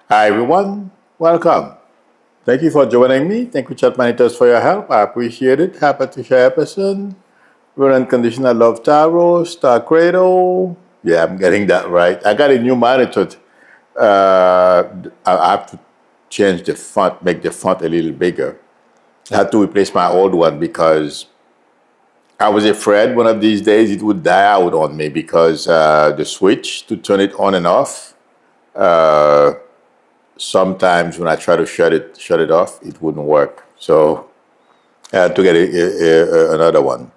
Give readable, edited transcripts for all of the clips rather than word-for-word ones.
Hi everyone, welcome. Thank you for joining me. Thank you, chat monitors, for your help. I appreciate it. Happy to share a person. We're unconditional love tarot, star cradle. Yeah, I'm getting that right. I got a new monitor. I have to change the font, make the font a little bigger. I had to replace my old one because I was afraid one of these days it would die out on me because the switch to turn it on and off. Sometimes when I try to shut it off, it wouldn't work. So I had to get another one.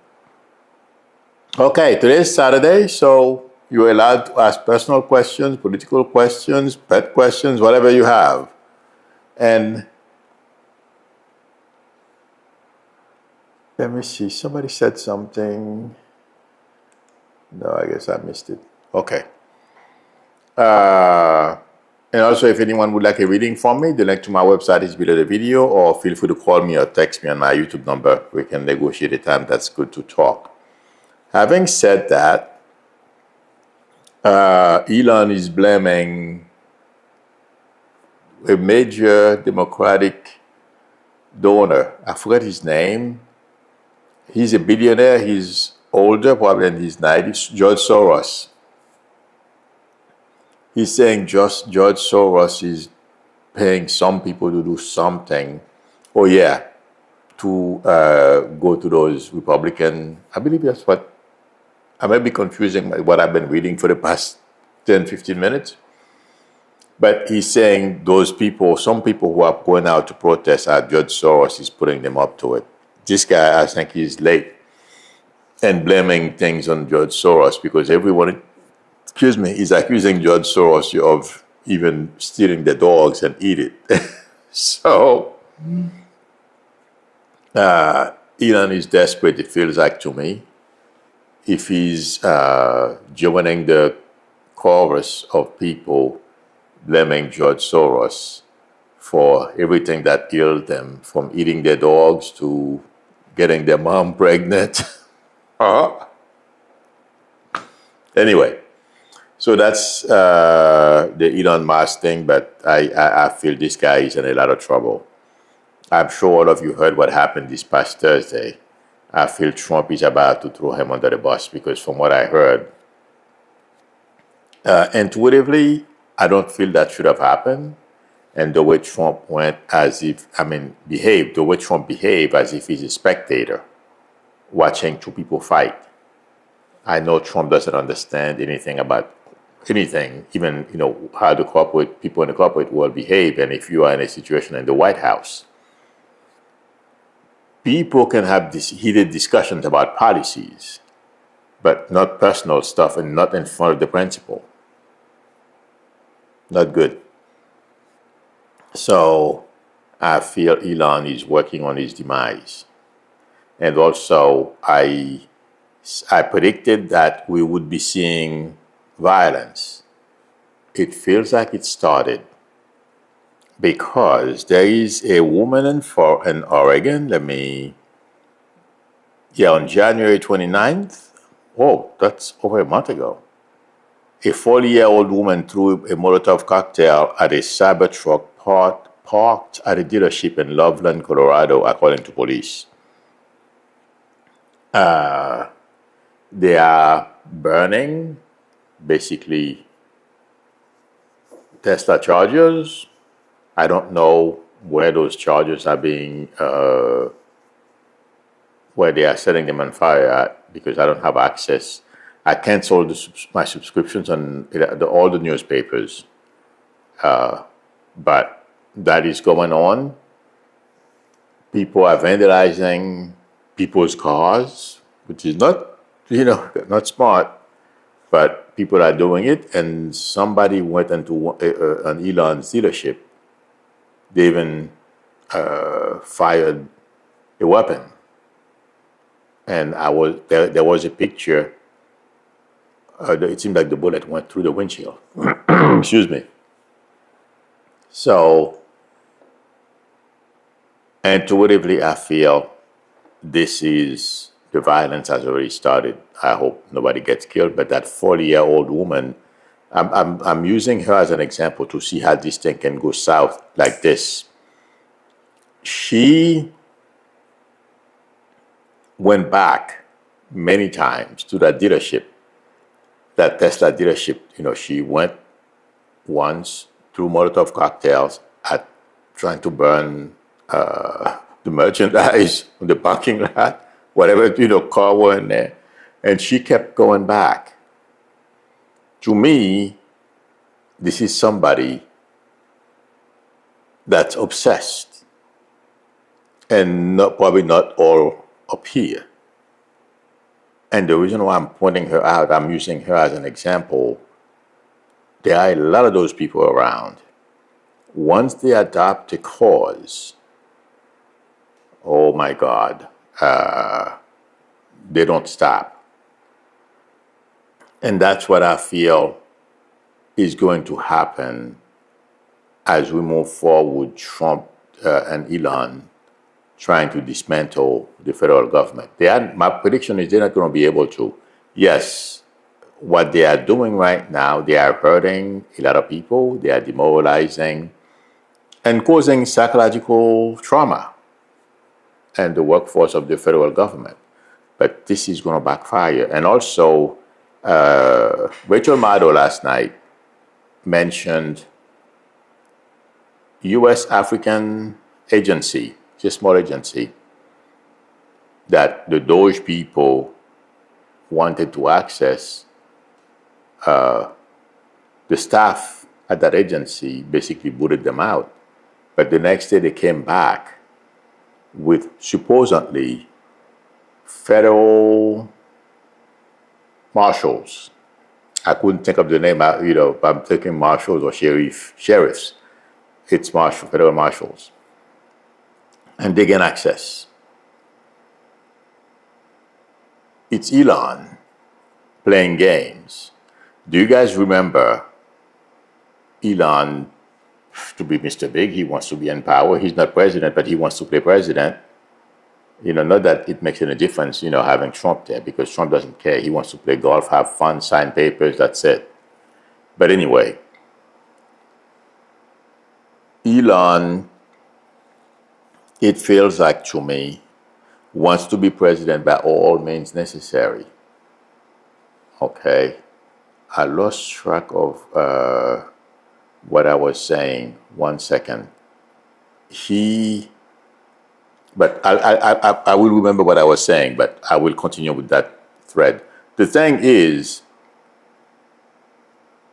Okay, today's Saturday, so you're allowed to ask personal questions, political questions, pet questions, whatever you have. And let me see, somebody said something. No, I guess I missed it. Okay. And also, if anyone would like a reading from me, the link to my website is below the video, or feel free to call me or text me on my YouTube number. We can negotiate a time that's good to talk. Having said that, Elon is blaming a major Democratic donor. I forget his name. He's a billionaire. He's older, probably in his 90s, George Soros. He's saying just George Soros is paying some people to do something. Oh, yeah, to go to those Republican. I believe that's what. I might be confusing what I've been reading for the past 10, 15 minutes. But he's saying those people, some people who are going out to protest, Judge Soros is putting them up to it. This guy, I think he's late and blaming things on Judge Soros because everyone, is accusing Judge Soros of even stealing the dogs and eat it. So, Elon is desperate, it feels like to me. If he's joining the chorus of people blaming George Soros for everything that killed them, from eating their dogs to getting their mom pregnant. Anyway, so that's the Elon Musk thing, but I feel this guy is in a lot of trouble. I'm sure all of you heard what happened this past Thursday. I feel Trump is about to throw him under the bus because from what I heard, intuitively, I don't feel that should have happened. And the way Trump went behaved, the way Trump behaved as if he's a spectator watching two people fight. I know Trump doesn't understand anything about anything, even, how the corporate people in the corporate world behave. And if you are in a situation in the White House, people can have these heated discussions about policies, but not personal stuff and not in front of the principal. Not good. So I feel Elon is working on his demise. And also, I predicted that we would be seeing violence. It feels like it started because there is a woman in Oregon, on January 29th, that's over a month ago, a 40-year-old woman threw a Molotov cocktail at a Cybertruck parked at a dealership in Loveland, Colorado, according to police. They are burning, basically, Tesla chargers. I don't know where those chargers are being, where they are setting them on fire at, because I don't have access. I canceled my subscriptions on all the newspapers. But that is going on. People are vandalizing people's cars, which is not smart, but people are doing it. And somebody went into an Elon's dealership. They even fired a weapon. And there was a picture. It seemed like the bullet went through the windshield. Excuse me. So, intuitively, I feel the violence has already started. I hope nobody gets killed, but that 40-year-old woman I'm using her as an example to see how this thing can go south like this. She went back many times to that dealership, that Tesla dealership. She went once, threw Molotov cocktails at trying to burn the merchandise in the parking lot, whatever, car were in there. And she kept going back. To me, this is somebody that's obsessed, and probably not all up here. And the reason why I'm pointing her out, I'm using her as an example, there are a lot of those people around. Once they adopt a cause, oh my God, they don't stop. And that's what I feel is going to happen as we move forward, Trump and Elon trying to dismantle the federal government. My prediction is they're not going to be able to. Yes, what they are doing right now, they are hurting a lot of people, they are demoralizing and causing psychological trauma and the workforce of the federal government. But this is going to backfire. And also, Rachel Maddow last night mentioned U.S. African agency, it's a small agency, that the Doge people wanted to access. The staff at that agency basically booted them out. But the next day they came back with supposedly federal marshals. I couldn't think of the name, I'm thinking marshals or sheriffs. It's federal marshals. And they gain access. It's Elon playing games. Do you guys remember Elon, to be Mr. Big, he wants to be in power. He's not president, but he wants to play president. Not that it makes any difference, having Trump there, because Trump doesn't care. He wants to play golf, have fun, sign papers, that's it. But anyway, Elon, it feels like to me, wants to be president by all means necessary. Okay. I lost track of what I was saying. 1 second. But I will remember what I was saying, but I will continue with that thread. The thing is,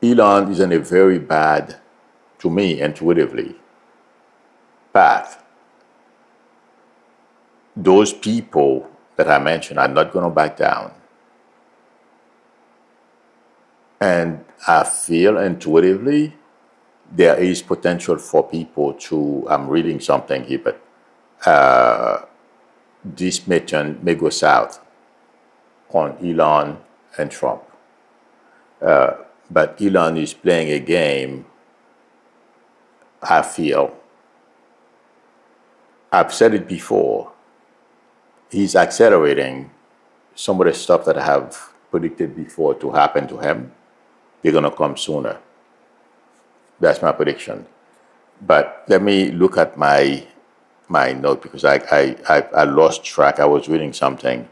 Elon is in a very bad, to me, intuitively, path. Those people that I mentioned are not going to back down. And I feel intuitively there is potential for people to, I'm reading something here, but this may go south on Elon and Trump. But Elon is playing a game, I feel. I've said it before. He's accelerating some of the stuff that I have predicted before to happen to him. They're going to come sooner. That's my prediction. But let me look at my note, because I lost track. I was reading something.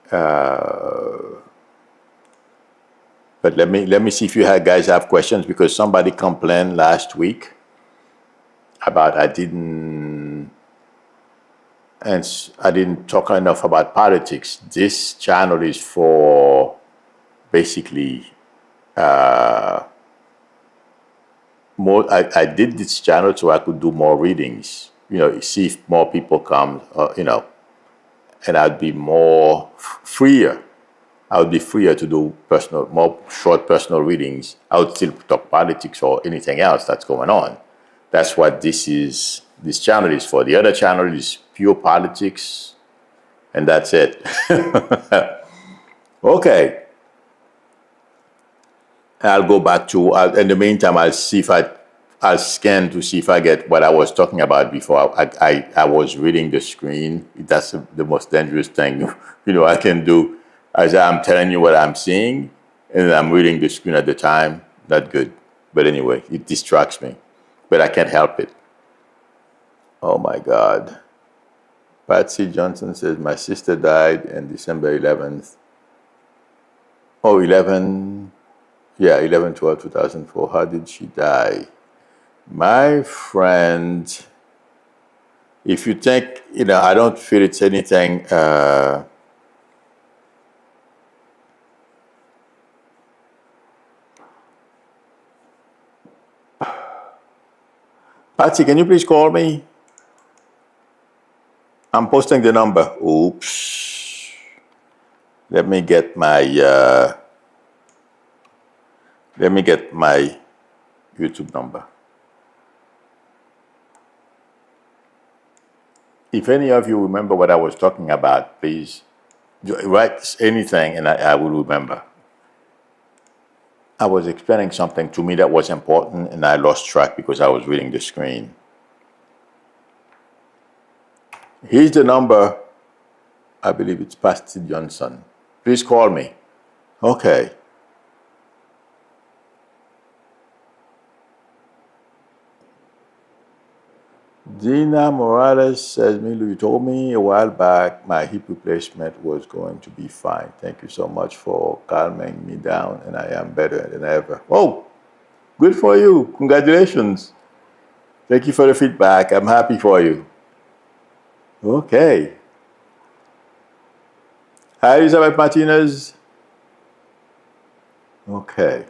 But let me see if you guys have questions, because somebody complained last week about I didn't talk enough about politics. This channel is for basically more. I did this channel so I could do more readings. See if more people come. And I'd be more freer. I would be freer to do more short personal readings. I would still talk politics or anything else that's going on. That's what this channel is for. The other channel is pure politics, and that's it. Okay. I'll go back to, in the meantime, I'll scan to see if I get what I was talking about before. I was reading the screen. That's the most dangerous thing, I can do. As I'm telling you what I'm seeing, and I'm reading the screen at the time. not good. But anyway, it distracts me. But I can't help it. Oh my God. Patsy Johnson says, my sister died on December 11th. Oh, 11/12/2004. How did she die? My friend, if you think, I don't feel it's anything. Patsy, can you please call me? I'm posting the number. Oops. Let me get my YouTube number. If any of you remember what I was talking about, please write anything and I will remember. I was explaining something to me that was important and I lost track because I was reading the screen. Here's the number. I believe it's Patsy Johnson. Please call me. Okay. Dina Morales says, Milu, you told me a while back my hip replacement was going to be fine. Thank you so much for calming me down, and I am better than ever. Oh, good for you. Congratulations. Thank you for the feedback. I'm happy for you. Okay. Hi, Elizabeth Martinez. Okay.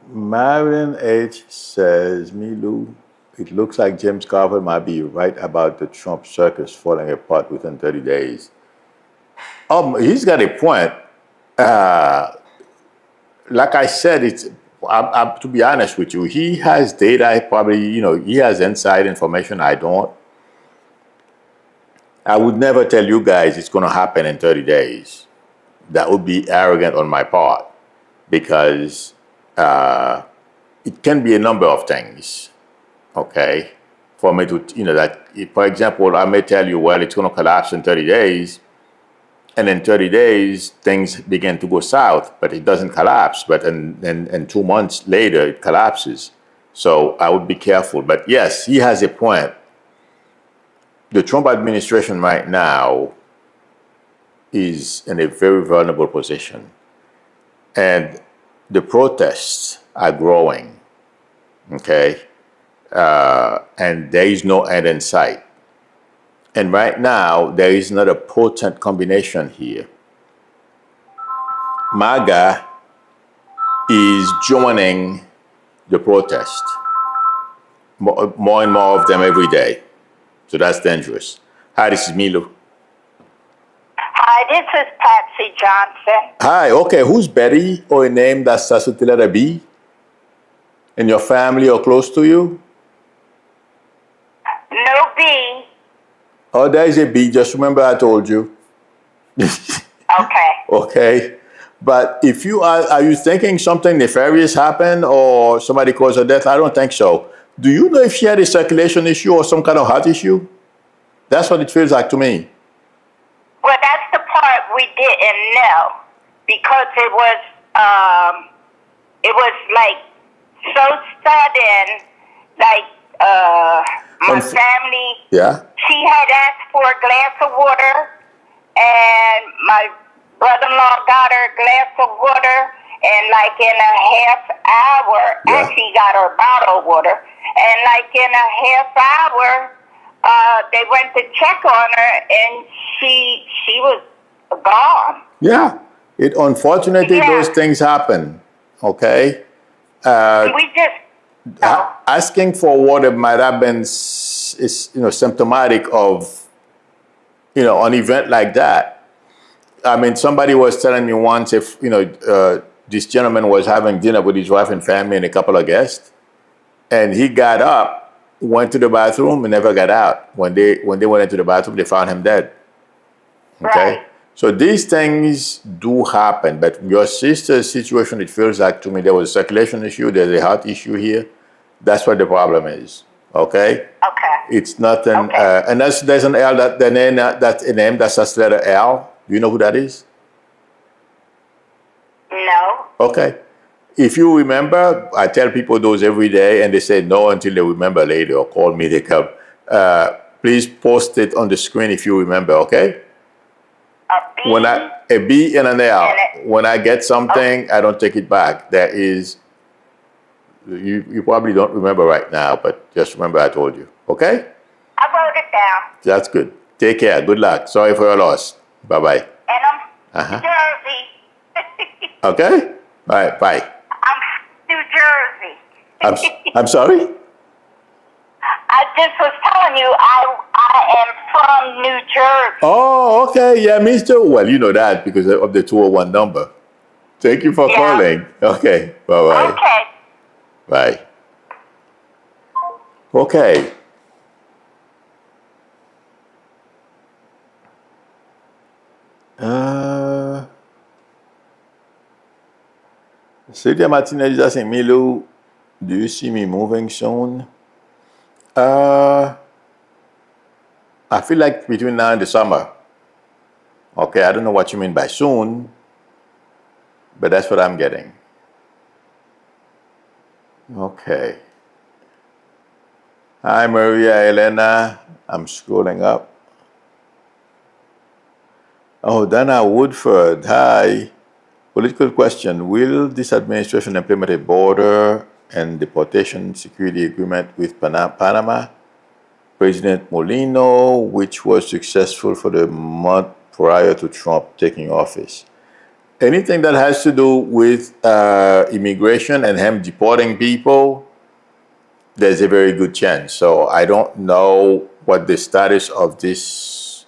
Marion H. says, Milu, it looks like James Carver might be right about the Trump circus falling apart within 30 days. He's got a point. Like I said, to be honest with you, he has data, probably, he has inside information I don't. I would never tell you guys it's going to happen in 30 days. That would be arrogant on my part because it can be a number of things, okay? For me to, for example, I may tell you, well, it's going to collapse in 30 days. And in 30 days, things begin to go south, but it doesn't collapse. But in 2 months later, it collapses. So I would be careful. But yes, he has a point. The Trump administration right now is in a very vulnerable position. And the protests are growing, okay? And there is no end in sight. And right now, there is not a potent combination here. MAGA is joining the protest. More and more of them every day. So that's dangerous. Hi, this is Milu. Hi, this is Patsy Johnson. Hi, okay. Who's Betty or a name that starts with the letter B? In your family or close to you? No B. Oh, there is a B. Just remember I told you. Okay. Okay. But if you are you thinking something nefarious happened or somebody caused her death? I don't think so. Do you know if she had a circulation issue or some kind of heart issue? That's what it feels like to me. Well, that's the part we didn't know because it was like so sudden, like my family. Yeah. She had asked for a glass of water, and my brother-in-law got her a glass of water, and like in a half hour, actually got her a bottle of water, and like in a half hour, they went to check on her, and she was gone. Yeah. Unfortunately, those things happen. Okay. We just asking for water might have been symptomatic of an event like that. I mean, somebody was telling me once if this gentleman was having dinner with his wife and family and a couple of guests, and he got up, went to the bathroom, and never got out. When they went into the bathroom, they found him dead. Okay. Right. So these things do happen, but your sister's situation, it feels like to me there was a circulation issue, there's a heart issue here. That's what the problem is. Okay? Okay. It's nothing, okay. And there's an L, that's a name that starts letter L. Do you know who that is? No. Okay. If you remember, I tell people those every day, and they say no until they remember later or call me. They come. Please post it on the screen if you remember. Okay. A B. A B and an L. And When I get something, I don't take it back. There is. You probably don't remember right now, but just remember I told you. Okay. I wrote it down. That's good. Take care. Good luck. Sorry for your loss. Bye bye. And I'm Jersey. Okay. All right. Bye. I'm New Jersey. I'm sorry. I just was telling you I am from New Jersey. Oh, okay. Yeah, me too. Well, you know that because of the 201 number. Thank you for calling. Okay. Bye-bye. Okay. Bye. Okay. Cynthia Martinez is asking, Milu, do you see me moving soon? I feel like between now and the summer. Okay, I don't know what you mean by soon, but that's what I'm getting. Okay. Hi, Maria Elena. I'm scrolling up. Oh, Dana Woodford. Hi. Political question. Will this administration implement a border and deportation security agreement with Panama? President Molino, which was successful for the month prior to Trump taking office. Anything that has to do with immigration and him deporting people, there's a very good chance. So I don't know what the status of this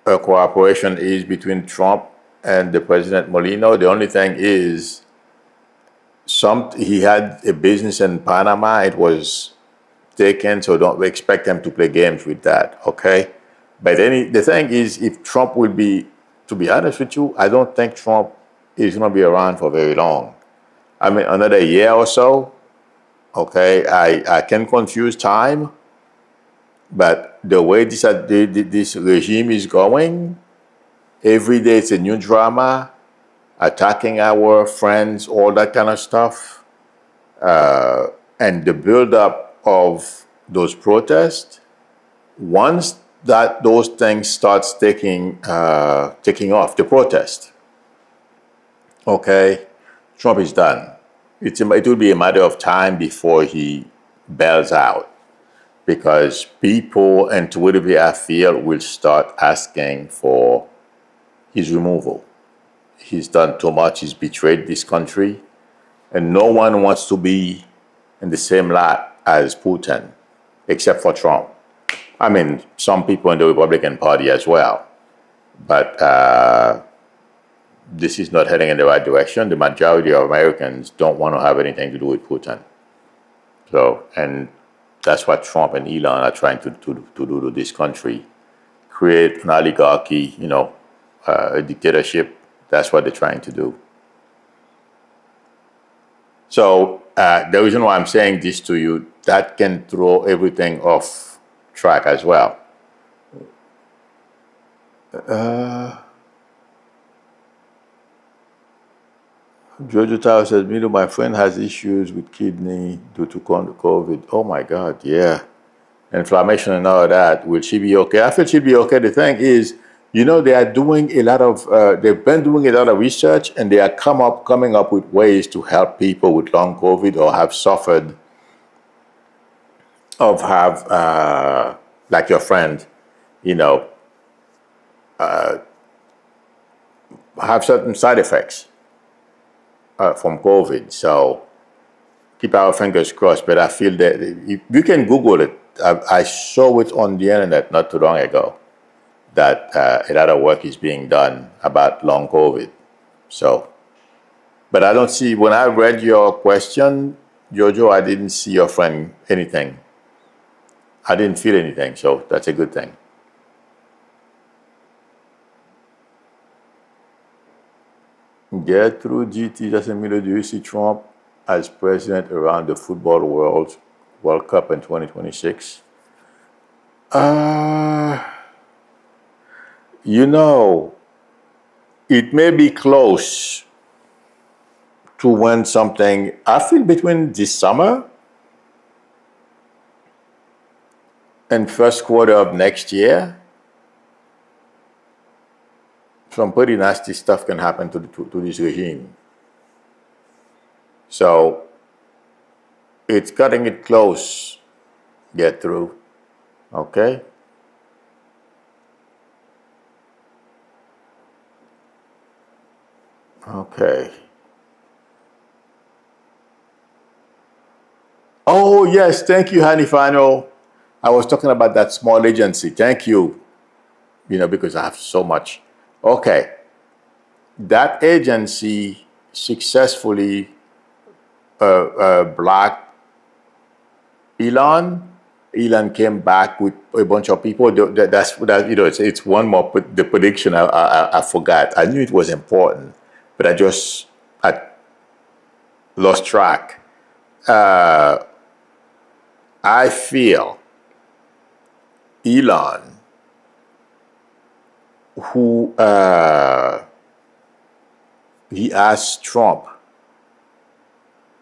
cooperation is between Trump and the President Molino. The only thing is, he had a business in Panama. It was taken, so don't expect them to play games with that, okay? But the thing is, if Trump will be, to be honest with you, I don't think Trump is going to be around for very long. I mean, another year or so, okay? I can confuse time, but the way this regime is going, every day it's a new drama, attacking our friends, all that kind of stuff, and the build-up of those protests. Once those things starts taking off, the protest, okay, Trump is done. It will be a matter of time before he bails out, because people and Twitter, I feel, will start asking for his removal. He's done too much. He's betrayed this country, and no one wants to be in the same lot as Putin, except for Trump. I mean, some people in the Republican Party as well. But this is not heading in the right direction. The majority of Americans don't want to have anything to do with Putin. So, and that's what Trump and Elon are trying to do to this country. Create an oligarchy, a dictatorship. That's what they're trying to do. So the reason why I'm saying this to you, that can throw everything off track as well. Jojo Tower says, Milo, my friend has issues with kidney due to COVID. Oh my God, yeah. Inflammation and all that. Will she be okay? I feel she'll be okay. The thing is, they are doing they've been doing a lot of research, and they are coming up with ways to help people with long COVID or have suffered like your friend, have certain side effects from COVID. So keep our fingers crossed. But I feel that you can Google it. I saw it on the internet not too long ago, that a lot of work is being done about long COVID. So, but I don't see, when I read your question, Jojo, I didn't see your friend anything. I didn't feel anything, so that's a good thing. Get through GT, Jasemilo, do you see Trump as president around the football World Cup in 2026? you know, it may be close to when something, I feel between this summer and first quarter of next year, some pretty nasty stuff can happen to this regime. So it's cutting it close, get through, okay? Okay. Oh, yes, thank you, Hanifano. I was talking about that small agency. Thank you, because I have so much. Okay. That agency successfully blocked Elon. Elon came back with a bunch of people. It's one more, the prediction I forgot. I knew it was important, but I lost track. I feel Elon, who he asked Trump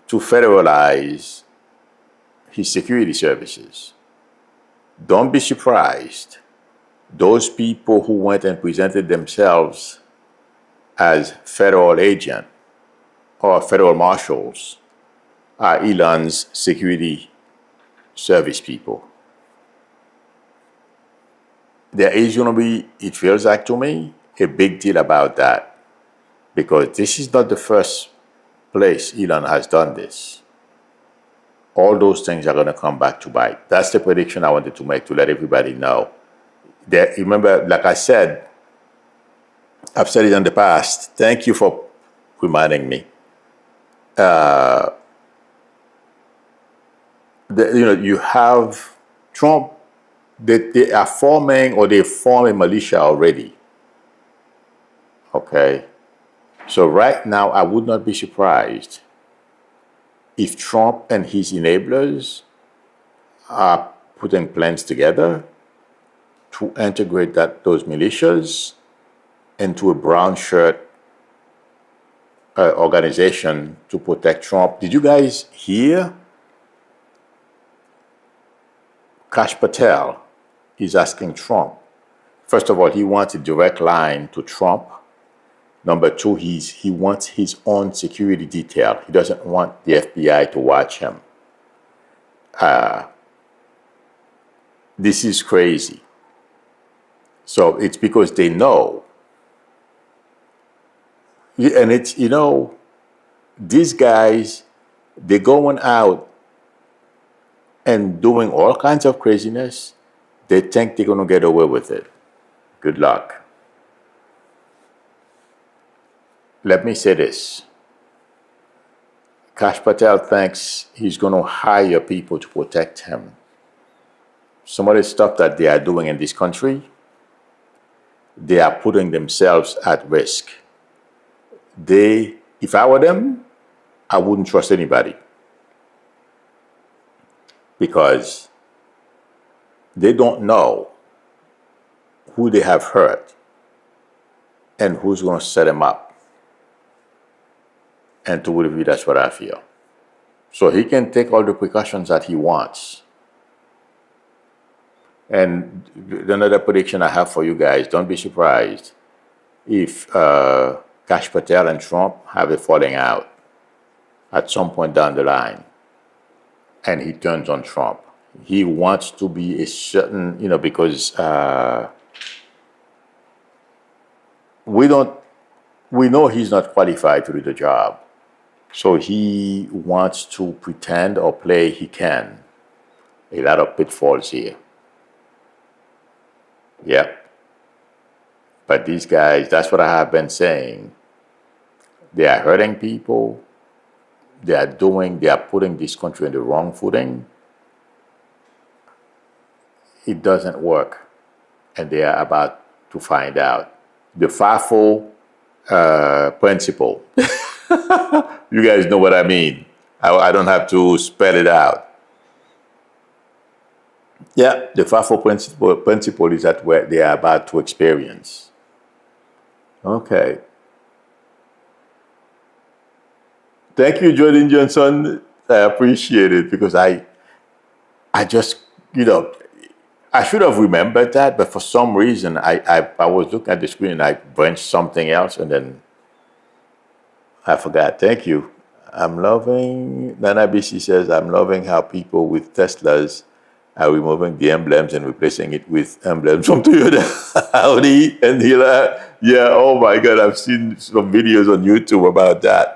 to federalize his security services. Don't be surprised. Those people who went and presented themselves as federal agent or federal marshals are Elon's security service people. There is going to be, it feels like to me, a big deal about that, because this is not the first place Elon has done this. All those things are going to come back to bite. That's the prediction I wanted to make, to let everybody know. Remember, like I said, I've said it in the past. Thank you for reminding me. You have Trump, they are forming, or they form a militia already. Okay. So right now, I would not be surprised if Trump and his enablers are putting plans together to integrate those militias into a brown shirt organization to protect Trump. Did you guys hear? Kash Patel is asking Trump. First of all, he wants a direct line to Trump. Number two, he wants his own security detail. He doesn't want the FBI to watch him. This is crazy. So it's because they know. And it's, these guys, they're going out and doing all kinds of craziness. They think they're going to get away with it. Good luck. Let me say this. Kash Patel thinks he's going to hire people to protect him. Some of the stuff that they are doing in this country, they are putting themselves at risk. If I were them, I wouldn't trust anybody, because they don't know who they have hurt and who's going to set them up. And to believe that's what I feel. So he can take all the precautions that he wants. And another prediction I have for you guys, don't be surprised if Kash Patel and Trump have a falling out at some point down the line, and he turns on Trump. He wants to be a certain, because we know he's not qualified to do the job. So he wants to pretend or play he can. A lot of pitfalls here. Yep. But these guys, that's what I have been saying. They are hurting people. They are putting this country in the wrong footing. It doesn't work. And they are about to find out. The FIFO principle. You guys know what I mean. I don't have to spell it out. Yeah, the FIFO principle is that where they are about to experience. Okay. Thank you, Jordan Johnson. I appreciate it because I just, you know, I should have remembered that, but for some reason, I was looking at the screen and I branched something else and then I forgot. Thank you. Nana BC says, I'm loving how people with Teslas are removing the emblems and replacing it with emblems from Toyota, Audi, and Hila. Yeah, oh my God, I've seen some videos on YouTube about that.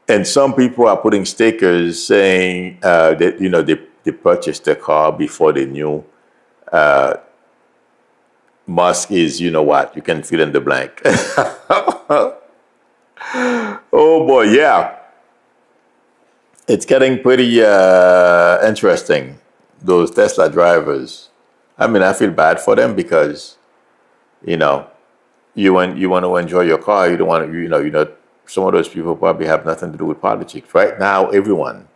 And some people are putting stickers saying that, you know, they purchased the car before they knew Musk is, you know what, you can fill in the blank. Oh boy, yeah. It's getting pretty interesting, those Tesla drivers. I mean, I feel bad for them because, you know, you want to enjoy your car. You don't want to, you know, some of those people probably have nothing to do with politics. Right now, everyone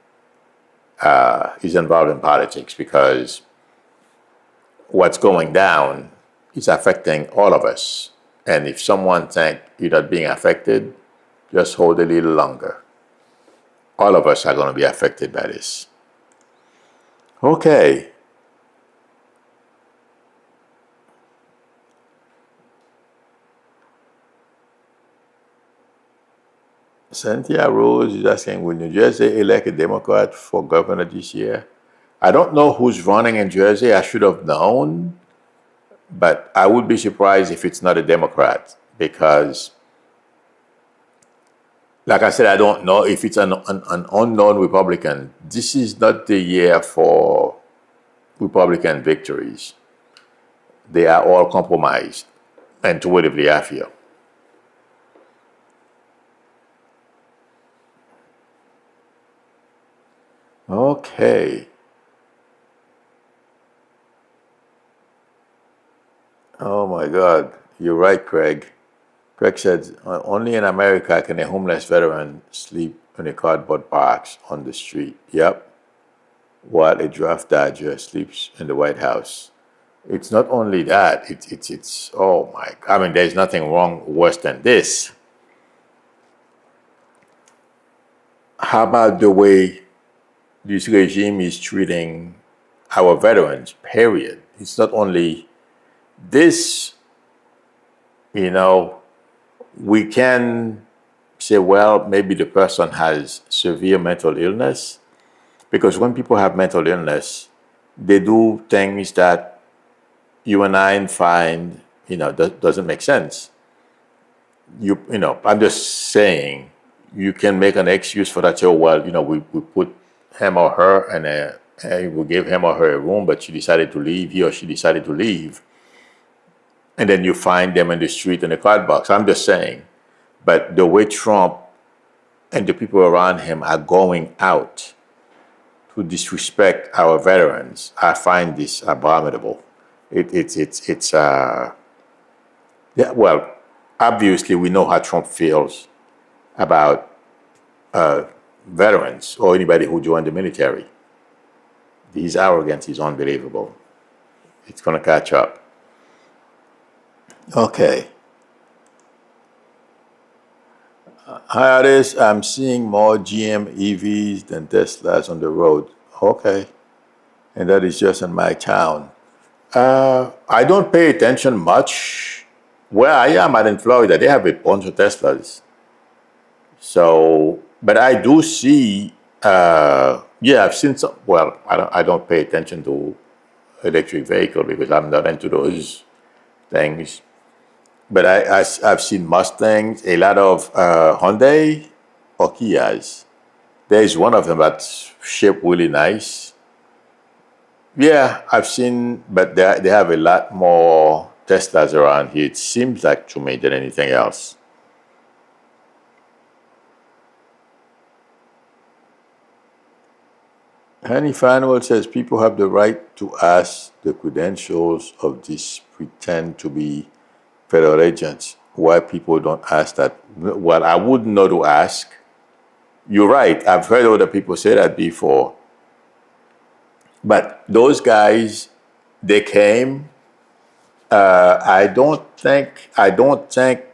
is involved in politics because what's going down is affecting all of us. And if someone think you're not being affected, just hold a little longer. All of us are going to be affected by this. Okay. Cynthia Rose is asking, will New Jersey elect a Democrat for governor this year? I don't know who's running in Jersey. I should have known, but I would be surprised if it's not a Democrat because, like I said, I don't know if it's an unknown Republican. This is not the year for Republican victories. They are all compromised, intuitively, I feel. Okay. Oh my God. You're right, Craig. Craig said, only in America can a homeless veteran sleep in a cardboard box on the street. Yep. While a draft dodger sleeps in the White House. It's not only that, it's oh my, I mean, there's nothing wrong worse than this. How about the way this regime is treating our veterans, period? It's not only this, you know, we can say, well, maybe the person has severe mental illness, because when people have mental illness, they do things that you and I find, you know, doesn't make sense. You know, I'm just saying, you can make an excuse for that. So, well, you know, we put him or her and we gave him or her a room, but she decided to leave, he or she decided to leave. And then you find them in the street in a card box. I'm just saying. But the way Trump and the people around him are going out to disrespect our veterans, I find this abominable. Yeah, well, obviously we know how Trump feels about veterans or anybody who joined the military. His arrogance is unbelievable. It's going to catch up. Okay. Hi, Aris. I'm seeing more GM EVs than Teslas on the road. Okay. And that is just in my town. I don't pay attention much. Where I am in Florida, they have a bunch of Teslas. So, but I do see, yeah, I've seen some. Well, I don't pay attention to electric vehicle because I'm not into those things. But I've seen Mustangs, a lot of Hyundai or Kias. There's one of them that's shaped really nice. Yeah, I've seen, but they have a lot more Teslas around here. It seems like to me than anything else. Hanny Fanuel says people have the right to ask the credentials of these pretend to be federal agents. Why people don't ask that? Well, I wouldn't know to ask. You're right. I've heard other people say that before. But those guys, they came I don't think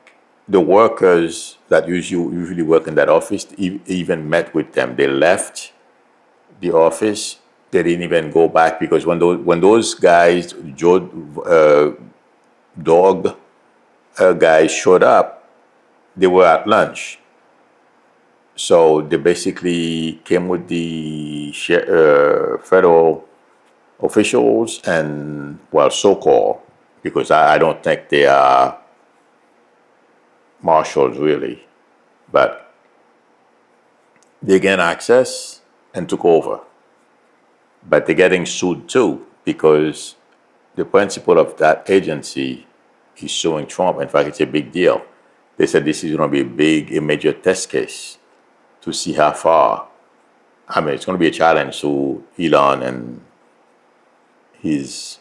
the workers that usually work in that office even met with them. They left the office. They didn't even go back because when those guys, Joe Dog guys showed up, they were at lunch. So they basically came with the federal officials and, well, so-called, because I don't think they are marshals really, but they gained access and took over. But they're getting sued too because the principal of that agency is suing Trump. In fact, it's a big deal. They said this is going to be a major test case to see how far. I mean, it's going to be a challenge to Elon and his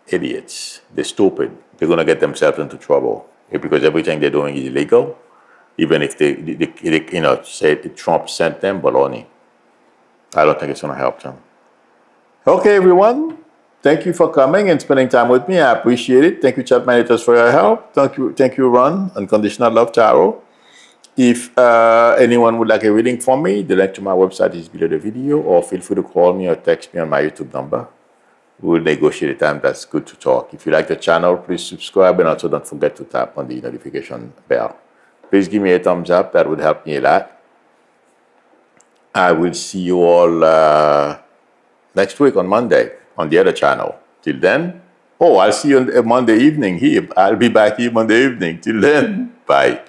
idiots. They're stupid. They're going to get themselves into trouble because everything they're doing is illegal. Even if they say Trump sent them, baloney. I don't think it's going to help them. Okay, everyone. Thank you for coming and spending time with me. I appreciate it. Thank you, chat managers, for your help. Thank you, Ron, Unconditional Love Tarot. If anyone would like a reading from me, the link to my website is below the video, or feel free to call me or text me on my YouTube number. We will negotiate a time that's good to talk. If you like the channel, please subscribe, and also don't forget to tap on the notification bell. Please give me a thumbs up. That would help me a lot. I will see you all next week on Monday on the other channel. Till then, I'll see you on Monday evening here. I'll be back here Monday evening. Till then, bye.